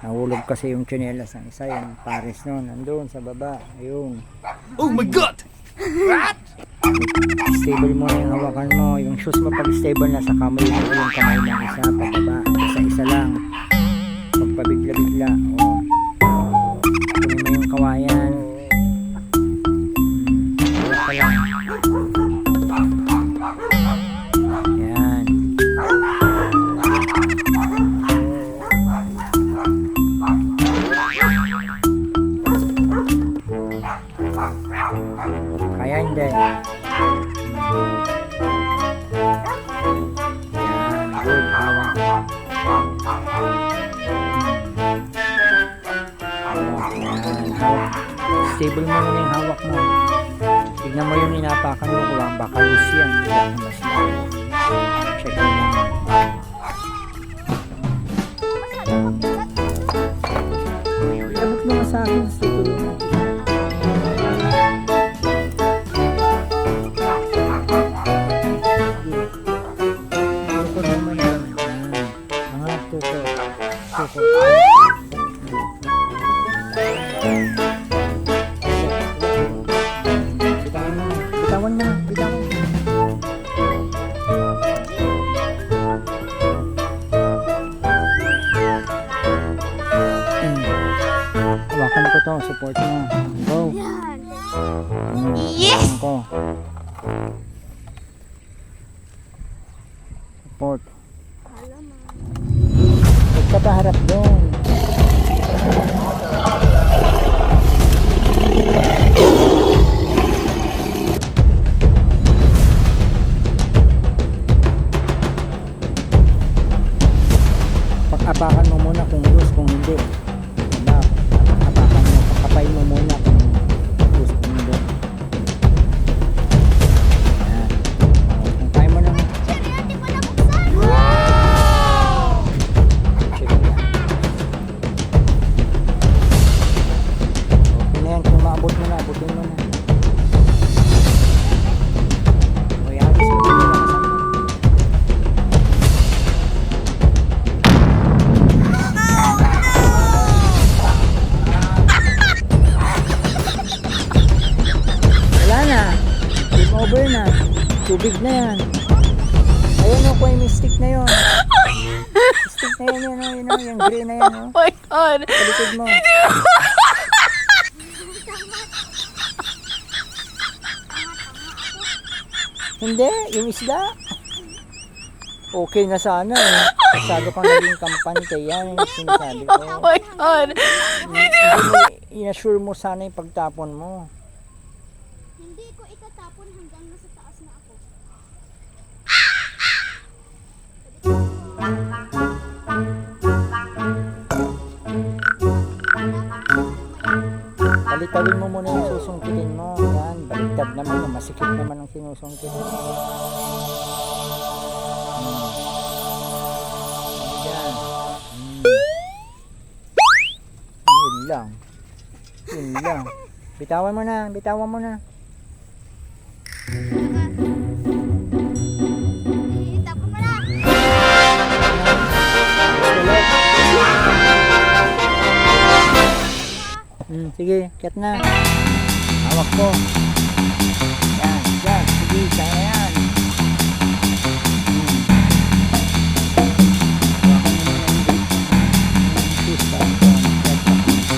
Nahulog kasi yung tsinelas ng isa, yung pares nun, nandun sa baba. Ayun. Oh my God! What? Stable mo yung hawakan mo. Yung shoes mo pag stable na, saka mo yung kamay ng isa, pababa. Isa-isa lang. Pagpabigla-bigla. O. Kunin mo yung kawayan. Hawak ka lang. Yan. Kaya hindi. Yan, good, hawak. Yan, hawak. Stable mo muna yung hawak mo. Tignan mo yung inapakan mo, kung baka loose yan. Check mo lang. Iabot mo nga sa akin, stable mo. Bitawan mo na, bitawan mo. Hawakan ko to, support mo. Go. Yes! Support. Huwag ka paharap doon. Pag-apakan mo muna kung loose, kung hindi. Diba? Pag-apakan mo, pagkapain mo muna kung loose, kung hindi. Yan. Kung kaya mo na. Wow! Check mo yan. Okay na yan, kung maabot mo na, abutin mo na. O yan, gusto mo na lang. Game over na. Tubig na yan. Ayun o, kung may stick na yun. Stick na yan, yun o. Yung gray na yan o. Oh my God! Palikod mo. Hindi, yung isda. Okay na sana eh. Masyado kang naging kampante. Yan yung sinasabi ko. Oh my God! I-assure mo sana yung pagtapon mo. Hindi ko itatapon hanggang nasa taas na ako. Baliktadin mo muna yung susungkitin mo. Yan, baliktad naman. Masikip naman ang sinusungkit. Yan. Yun lang. Yun lang. Bitawan mo na, bitawan mo na. Itapon mo na! Sige, kat na. Hawak ko. Yan, yan. Sige, kaya yan. Hawakan mo muna yung grip ng shoes.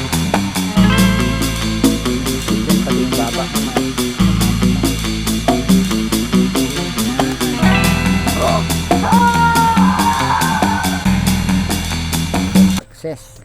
Yan pati yung baba. Success.